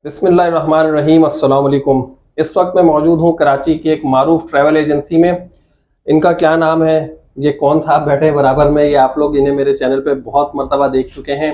बिस्मिल्लाहिर्रहमानिर्रहीम, अस्सलाम वालेकुम। इस वक्त मैं मौजूद हूँ कराची की एक मारूफ ट्रैवल एजेंसी में। इनका क्या नाम है, ये कौन साहब बैठे हैं बराबर में, ये आप लोग इन्हें मेरे चैनल पे बहुत मर्तबा देख चुके हैं।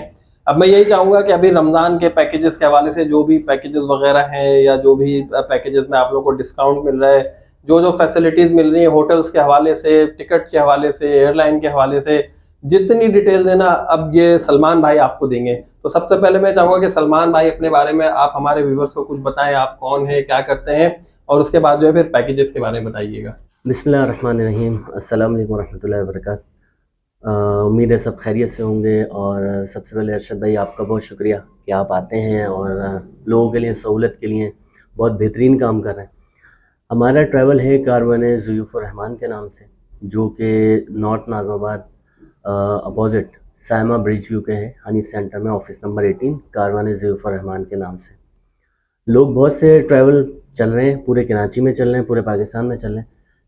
अब मैं यही चाहूँगा कि अभी रमज़ान के पैकेजेस के हवाले से जो भी पैकेजेस वगैरह हैं या जो भी पैकेजेस में आप लोग को डिस्काउंट मिल रहा है, जो जो फैसिलिटीज़ मिल रही हैं होटल्स के हवाले से, टिकट के हवाले से, एयरलाइन के हवाले से, जितनी डिटेल देना अब ये सलमान भाई आपको देंगे। तो सबसे पहले मैं चाहूँगा कि सलमान भाई अपने बारे में आप हमारे व्यूवर्स को कुछ बताएं, आप कौन है, क्या करते हैं, और उसके बाद जो है फिर पैकेजेस के बारे में बताइएगा। बिस्मिल्लाहिर्रहमानिर्रहीम, अस्सलाम वालेकुम रहमतुल्लाहि व बरकातहू। उम्मीद है सब खैरियत से होंगे। और सबसे पहले अरशद भाई आपका बहुत शुक्रिया कि आप आते हैं और लोगों के लिए सहूलत के लिए बहुत बेहतरीन काम कर रहे हैं। हमारा ट्रैवल है कारवान ज़ुयूफ़ुर रहमान के नाम से, जो कि north Nazimabad opposite Saima bridge view के हैं, हनीफ सेंटर में, ऑफिस नंबर 18, कारवान ज़ुयूफ़ुर रहमान के नाम से। लोग बहुत से ट्रैवल चल रहे हैं, पूरे कराची में चल रहे हैं, पूरे पाकिस्तान में चल रहे हैं,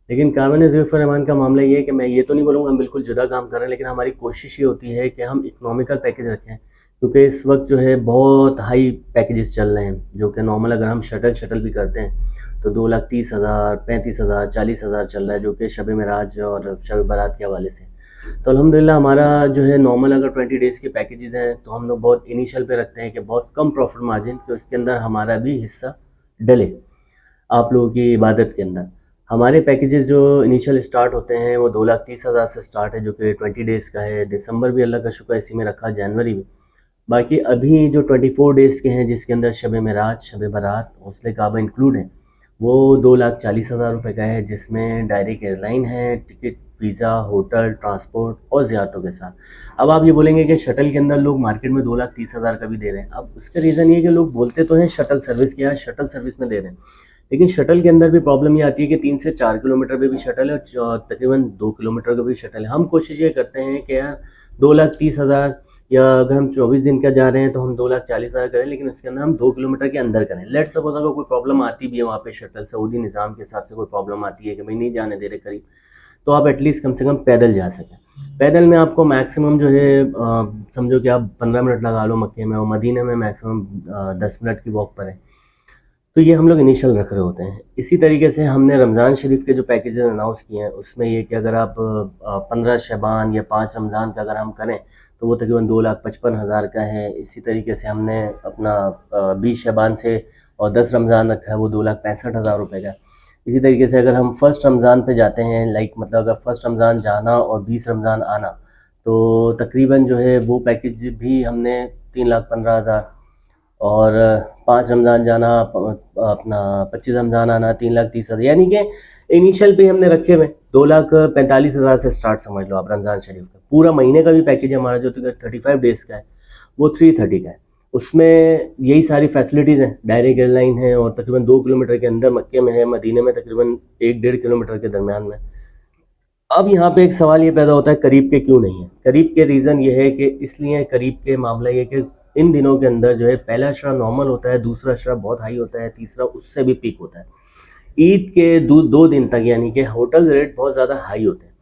लेकिन कारवान ज़ुयूफ़ुर रहमान का मामला ये है कि मैं ये तो नहीं बोलूँगा हम बिल्कुल जुदा काम कर रहे हैं, लेकिन हमारी कोशिश ये होती है कि हम इकोनॉमिकल पैकेज रखें, क्योंकि इस वक्त जो है बहुत हाई पैकेजेस चल रहे हैं, जो कि नॉर्मल अगर हम शटल भी करते हैं तो 2,30,000, 35,000, 40,000 चल रहा है, जो कि शब मेराज और शब बारात के हवाले से। तो अल्हम्दुलिल्लाह हमारा जो है नॉर्मल अगर 20 डेज़ के पैकेजेस हैं तो हम लोग बहुत इनिशियल पे रखते हैं कि बहुत कम प्रॉफिट मार्जिन, कि उसके अंदर हमारा भी हिस्सा डले आप लोगों की इबादत के अंदर। हमारे पैकेजेस जो इनिशियल स्टार्ट होते हैं वो 2,30,000 से स्टार्ट है, जो कि 20 डेज़ का है। दिसंबर भी अल्लाह का शुक्र इसी में रखा, जनवरी भी। बाकी अभी जो 24 डेज़ के हैं, जिसके अंदर शब मेराज, शब बारात, गौस्ल काबा इंक्लूड है, वो 2,40,000 रुपये का है, जिसमें डायरेक्ट एयरलाइन है, टिकट, वीज़ा, होटल, ट्रांसपोर्ट और ज़ियारतों के साथ। अब आप ये बोलेंगे कि शटल के अंदर लोग मार्केट में 2,30,000 का भी दे रहे हैं। अब उसका रीज़न ये है कि लोग बोलते तो हैं शटल सर्विस के, यहाँ शटल सर्विस में दे रहे हैं, लेकिन शटल के अंदर भी प्रॉब्लम ये आती है कि 3 से 4 किलोमीटर पे भी शटल है और तकरीबन 2 किलोमीटर का भी शटल है। हम कोशिश ये करते हैं कि यार 2,30,000, या अगर हम 24 दिन का जा रहे हैं तो हम 2,40,000 करें, लेकिन उसके अंदर हम 2 किलोमीटर के अंदर करें। लेट्स सपोज अगर कोई प्रॉब्लम आती भी है वहाँ पे शटल सऊदी निज़ाम के हिसाब से कोई प्रॉब्लम आती है कि भाई नहीं जाने दे रहे करीब, तो आप एटलीस्ट कम से कम पैदल जा सकें। पैदल में आपको मैक्सिमम जो है समझो कि आप 15 मिनट लगा लो मक्के में, और मदीना में मैक्सिमम 10 मिनट की वॉक पर है। तो ये हम लोग इनिशियल रख रहे होते हैं। इसी तरीके से हमने रमज़ान शरीफ के जो पैकेजेस अनाउंस किए हैं, उसमें ये कि अगर आप 15 शबान या 5 रमज़ान का अगर हम करें तो वो तकरीबन 2,55,000 का है। इसी तरीके से हमने अपना 20 शबान से और 10 रमज़ान रखा है, वो 2,65,000 रुपये का। इसी तरीके से अगर हम फर्स्ट रमज़ान पे जाते हैं, लाइक मतलब अगर फर्स्ट रमज़ान जाना और 20 रमज़ान आना, तो तकरीबन जो है वो पैकेज भी हमने 3,15,000, और 5 रमज़ान जाना, अपना 25 रमज़ान आना, 3,30,000, यानी कि इनिशियल पे हमने रखे हुए 2,45,000 से स्टार्ट समझ लो आप रमज़ान शरीफ का। पूरा महीने का भी पैकेज हमारा जो 35 डेज़ का है वो 330 का है। उसमें यही सारी फैसिलिटीज़ हैं, डायरेक्ट एयरलाइन है, और तकरीबन 2 किलोमीटर के अंदर मक्के में है, मदीने में तकरीबन 1-1.5 किलोमीटर के दरमियान में। अब यहाँ पे एक सवाल ये पैदा होता है करीब के क्यों नहीं है। करीब के रीज़न ये है कि इसलिए करीब के मामला ये कि इन दिनों के अंदर जो है पहला अशरा नॉर्मल होता है, दूसरा अशरा बहुत हाई होता है, तीसरा उससे भी पीक होता है। ईद के 2 दिन तक यानी कि होटल रेट बहुत ज़्यादा हाई होते हैं।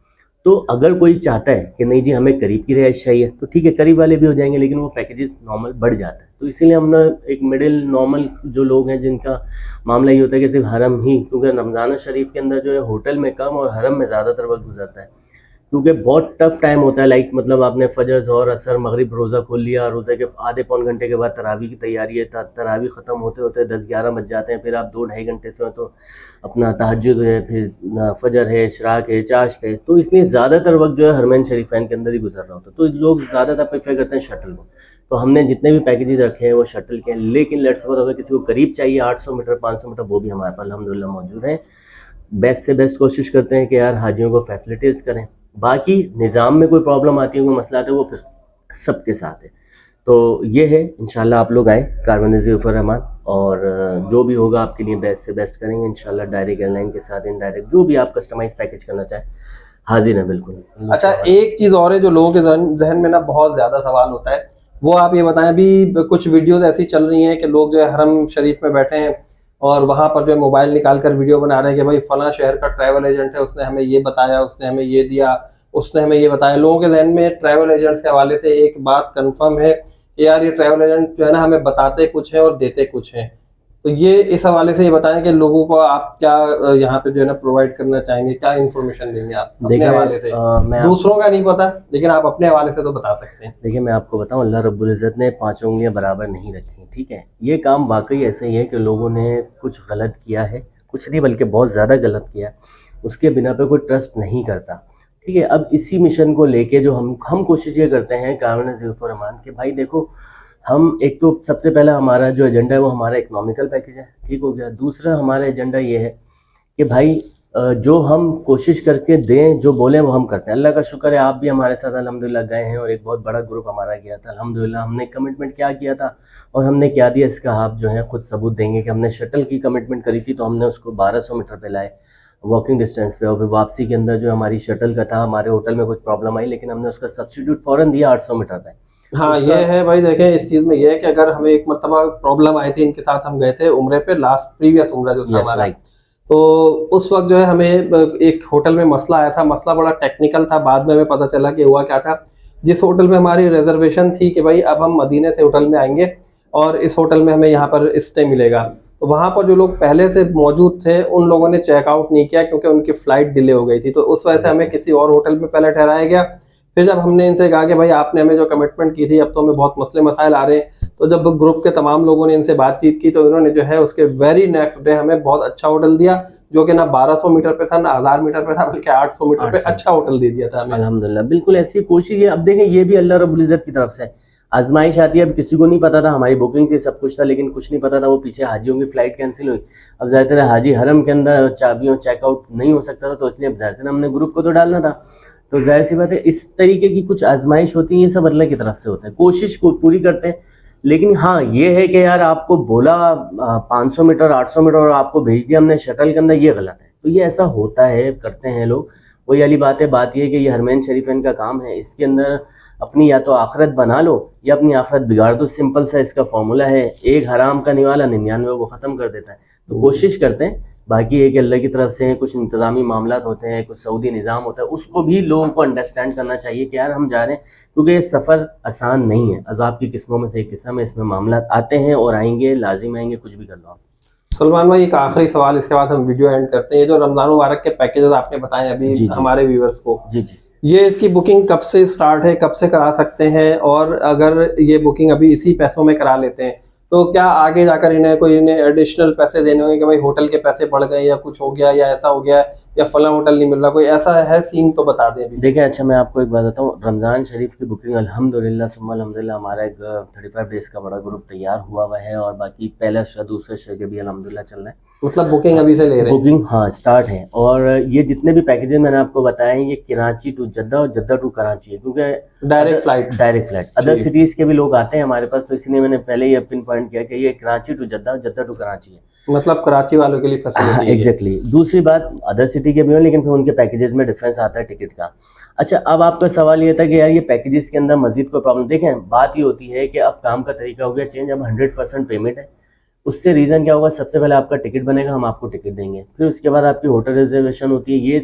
तो अगर कोई चाहता है कि नहीं जी हमें करीब की रिहाइश चाहिए, तो ठीक है, करीब वाले भी हो जाएंगे, लेकिन वो पैकेजेस नॉर्मल बढ़ जाता है। तो इसीलिए हमने एक मिडिल नॉर्मल जो लोग हैं जिनका मामला ये होता है कि सिर्फ हरम ही, क्योंकि रमज़ान शरीफ के अंदर जो है होटल में कम और हरम में ज़्यादातर वक्त गुजरता है, क्योंकि बहुत टफ टाइम होता है। लाइक मतलब आपने फजर, ज़ोहर, असर, मगरिब रोज़ा खोल लिया, रोज़े के आधे पौन घंटे के बाद तरावी की तैयारी है, तरावी ख़त्म होते होते 10-11 बज जाते हैं, फिर आप 2-2.5 घंटे से तो अपना तहज्जुद है, फिर फजर है, इशराक है, चाश्त है, तो इसलिए ज़्यादातर वक्त जो है हरमैन शरीफैन के अंदर ही गुजर रहा होता है। तो लोग ज़्यादातर प्रेफर करते हैं शटल को। तो हमने जितने भी पैकेजेस रखे हैं वो शटल के हैं, लेकिन लेट्स सपोज अगर किसी को करीब चाहिए 800 मीटर, 500 मीटर, वो भी हमारे पास अल्हम्दुलिल्लाह मौजूद है। बेस्ट से बेस्ट कोशिश करते हैं कि यार हाजियों को फैसिलिटीज़ करें। बाकी निज़ाम में कोई प्रॉब्लम आती है, कोई मसला आता है, वो फिर सबके साथ है। तो ये है, इंशाल्लाह आप लोग आए कारवान ज़ुयूफ़ुर रहमान, और जो भी होगा आपके लिए बेस्ट से बेस्ट करेंगे इंशाल्लाह। डायरेक्ट एयरलाइन के साथ, इनडायरेक्ट, जो भी आप कस्टमाइज पैकेज करना चाहें, हाजिर है बिल्कुल। अच्छा, एक चीज़ और है जो लोगों के जहन में ना बहुत ज़्यादा सवाल होता है, वो आप ये बताएं। अभी कुछ वीडियोस ऐसी चल रही हैं कि लोग जो है हरम शरीफ में बैठे हैं और वहाँ पर जो है मोबाइल निकाल कर वीडियो बना रहे हैं कि भाई फला शहर का ट्रैवल एजेंट है, उसने हमें ये बताया, उसने हमें ये दिया, उसने हमें ये बताया। लोगों के जहन में ट्रैवल एजेंट्स के हवाले से एक बात कंफर्म है कि यार ये ट्रैवल एजेंट जो है ना हमें बताते कुछ है और देते कुछ है। तो ये इस हवाले से ये बताएं कि लोगों को आप क्या यहाँ पे जो है ना प्रोवाइड करना चाहेंगे, क्या इन्फॉर्मेशन देंगे आप अपने हवाले से। दूसरों का नहीं पता, लेकिन आप अपने हवाले से तो बता सकते हैं। देखिए मैं आपको बताऊं, अल्लाह रब्बुल इज़्ज़त ने 5 उंगलियां बराबर नहीं रखी, ठीक है। ये काम वाकई ऐसे ही है कि लोगों ने कुछ गलत किया है, कुछ नहीं बल्कि बहुत ज़्यादा गलत किया, उसके बिना पे कोई ट्रस्ट नहीं करता, ठीक है। अब इसी मिशन को लेके जो हम कोशिश ये करते हैं कामिल ज़ुल्फ़ुर रहमान कि भाई देखो, हम एक तो सबसे पहला हमारा जो एजेंडा है वो हमारा इकोनॉमिकल पैकेज है, ठीक हो गया। दूसरा हमारा एजेंडा ये है कि भाई जो हम कोशिश करके दें, जो बोलें वो हम करते हैं। अल्लाह का शुक्र है आप भी हमारे साथ अल्हम्दुलिल्लाह गए हैं और एक बहुत बड़ा ग्रुप हमारा गया था अल्हम्दुलिल्लाह। हमने कमिटमेंट क्या किया था और हमने क्या दिया, इसका आप जो है खुद सबूत देंगे कि हमने शटल की कमिटमेंट करी थी तो हमने उसको 1200 मीटर पे लाए वॉकिंग डिस्टेंस पे, और फिर वापसी के अंदर जो हमारी शटल का था, हमारे होटल में कुछ प्रॉब्लम आई लेकिन हमने उसका सब्स्टिट्यूट फ़ौरन दिया 800 मीटर पे। हाँ ये है भाई, देखें इस चीज में ये है कि अगर हमें एक मरतबा प्रॉब्लम आई थी, इनके साथ हम गए थे उम्रे पे, लास्ट प्रीवियस उम्रा जो था हमारा, तो उस वक्त जो है हमें एक होटल में मसला आया था। मसला बड़ा टेक्निकल था, बाद में हमें पता चला कि हुआ क्या था। जिस होटल में हमारी रिजर्वेशन थी कि भाई अब हम मदीने से होटल में आएंगे और इस होटल में हमें यहाँ पर स्टे मिलेगा, तो वहाँ पर जो लोग पहले से मौजूद थे उन लोगों ने चेकआउट नहीं किया क्योंकि उनकी फ़्लाइट डिले हो गई थी। तो उस वजह से हमें किसी और होटल में पहले ठहराया गया। फिर जब हमने इनसे कहा कि भाई आपने हमें जो कमिटमेंट की थी, अब तो हमें बहुत मसले मसाइल आ रहे हैं, तो जब ग्रुप के तमाम लोगों ने इनसे बातचीत की तो इन्होंने जो है उसके वेरी नेक्स्ट डे हमें बहुत अच्छा होटल दिया, जो कि ना 1200 मीटर पे था ना 1000 मीटर पे था, बल्कि 800 मीटर पे अच्छा होटल दे दिया था हमें। अल्हम्दुलिल्लाह, बिल्कुल ऐसी कोशिश है। अब देखें ये भी अल्लाह रब्बुल इज़्ज़त की तरफ से आजमाइश आती है। अब किसी को नहीं पता था, हमारी बुकिंग थी, सब कुछ था, लेकिन कुछ नहीं पता था वो पीछे हाजियों की फ़्लाइट कैंसिल हुई। अब ज़ाहिर है हाजी हरम के अंदर चाबियों चेकआउट नहीं हो सकता था, तो इसलिए अब ज़ाहिर से हमने ग्रुप को तो डालना था। तो जाहिर सी बात है इस तरीके की कुछ आजमाइश होती है, ये सब अल्लाह की तरफ से होता है, कोशिश को पूरी करते हैं। लेकिन हाँ ये है कि यार आपको बोला 500 मीटर 800 मीटर और आपको भेज दिया हमने शटल के अंदर, ये गलत है। तो ये ऐसा होता है, करते हैं लोग, वही वाली बात है। बात ये है कि ये हरमैन शरीफैन का काम है, इसके अंदर अपनी या तो आखिरत बना लो या अपनी आखिरत बिगाड़ दो, सिंपल सा इसका फॉर्मूला है। एक हराम का निवाला 99 को ख़त्म कर देता है। तो कोशिश करते हैं, बाकी एक अल्लाह की तरफ से कुछ इंतज़ामी मामला होते हैं, कुछ सऊदी निज़ाम होता है, उसको भी लोगों को अंडरस्टैंड करना चाहिए कि यार हम जा रहे हैं, क्योंकि ये सफ़र आसान नहीं है, अज़ाब की किस्मों में से एक किस्म है, इसमें मामला आते हैं और आएंगे, लाजिम आएंगे, कुछ भी कर लो आप। सलमान भाई एक आखिरी सवाल, इसके बाद हम वीडियो एंड करते हैं। ये जो रमज़ान मुबारक के पैकेजेस आपने बताए अभी जी, हमारे व्यूवर्स को, जी, ये इसकी बुकिंग कब से स्टार्ट है, कब से करा सकते हैं, और अगर ये बुकिंग अभी इसी पैसों में करा लेते हैं तो क्या आगे जाकर इन्हें एडिशनल पैसे देने होंगे कि भाई होटल के पैसे बढ़ गए या कुछ हो गया या ऐसा हो गया या फला होटल नहीं मिल रहा, कोई ऐसा है सीन तो बता दें अभी। देखिए अच्छा मैं आपको एक बात बताऊँ, रमज़ान शरीफ की बुकिंग अल्हम्दुलिल्लाह सुम्मा अल्हम्दुलिल्लाह हमारा एक 35 डेज़ का बड़ा ग्रुप तैयार हुआ है, और बाकी पहला अशरा दूसरे अशरे के भी अल्हम्दुलिल्लाह चल रहे हैं। मतलब बुकिंग अभी से ले रहे हैं? बुकिंग हाँ स्टार्ट है। और ये जितने भी पैकेजेस मैंने आपको बताए हैं, ये कराची टू जद्दा और जद्दा टू कराची है, क्योंकि डायरेक्ट फ्लाइट अदर सिटीज़ के भी लोग आते हैं हमारे पास, तो इसलिए मैंने पहले ही पिन पॉइंट किया कि ये कराची टू जद्दा और जद्दा टू कराची है, मतलब कराची वालों के लिए फैसिलिटी है। एग्जैक्टली। दूसरी बात अदर सिटी के भी हो, लेकिन फिर उनके पैकेजेस में डिफरेंस आता है टिकट का। अच्छा अब आपका सवाल ये था कि यार ये पैकेजेस के अंदर मजीद कोई प्रॉब्लम, देखें बात ये होती है कि अब काम का तरीका हो गया चेंज, अब 100% पेमेंट है। उससे रीज़न क्या होगा, सबसे पहले आपका टिकट बनेगा, हम आपको टिकट देंगे, फिर उसके बाद आपकी होटल रिजर्वेशन होती है, ये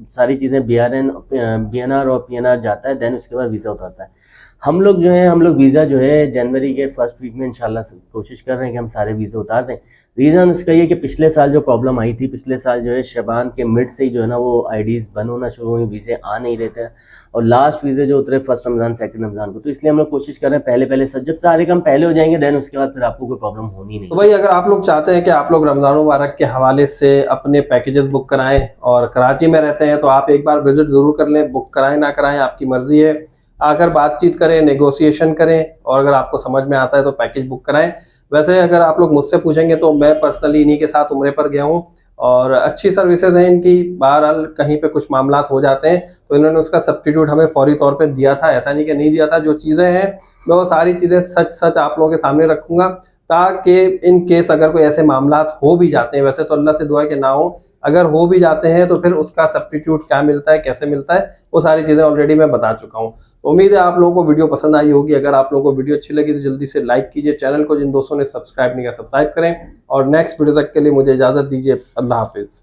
सारी चीज़ें BNR और PNR जाता है, देन उसके बाद वीज़ा उतरता है। हम लोग वीज़ा जो है जनवरी के फर्स्ट वीक में इंशाल्लाह कोशिश कर रहे हैं कि हम सारे वीज़े उतार दें। रीज़न उसका ये कि पिछले साल जो प्रॉब्लम आई थी, पिछले साल जो है शबान के मिड से ही जो है ना वो IDs बंद होना शुरू हुई, वीज़े आ नहीं रहे थे, और लास्ट वीज़े जो उतरे फर्स्ट रमज़ान सेकंड रमज़ान को। तो इसलिए हम लोग कोशिश कर रहे हैं पहले जब सारे काम पहले हो जाएंगे देन उसके बाद फिर आपको कोई प्रॉब्लम होनी नहीं। तो भाई अगर आप लोग चाहते हैं कि आप लोग रमज़ान मुबारक के हवाले से अपने पैकेजेस बुक कराएं और कराची में रहते हैं, तो आप एक बार विजिट ज़रूर कर लें, बुक कराएं ना कराएं आपकी मर्ज़ी है, आकर बातचीत करें, नेगोशिएशन करें, और अगर आपको समझ में आता है तो पैकेज बुक कराएं। वैसे अगर आप लोग मुझसे पूछेंगे तो मैं पर्सनली इन्हीं के साथ उम्रे पर गया हूं और अच्छी सर्विसेज हैं इनकी। बहरहाल कहीं पे कुछ मामलात हो जाते हैं तो इन्होंने उसका सब्स्टिट्यूट हमें फौरी तौर पे दिया था, ऐसा नहीं कि नहीं दिया था। जो चीज़ें हैं मैं वो सारी चीज़ें सच आप लोगों के सामने रखूँगा, ताकि इन केस अगर कोई ऐसे मामलात हो भी जाते हैं, वैसे तो अल्लाह से दुआ है कि ना हो, अगर हो भी जाते हैं तो फिर उसका सब्स्टिट्यूट क्या मिलता है, कैसे मिलता है, वो सारी चीज़ें ऑलरेडी मैं बता चुका हूँ। तो उम्मीद है आप लोगों को वीडियो पसंद आई होगी। अगर आप लोगों को वीडियो अच्छी लगी तो जल्दी से लाइक कीजिए, चैनल को जिन दोस्तों ने सब्सक्राइब नहीं किया सब्सक्राइब करें, और नेक्स्ट वीडियो तक के लिए मुझे इजाज़त दीजिए। अल्लाह हाफिज़।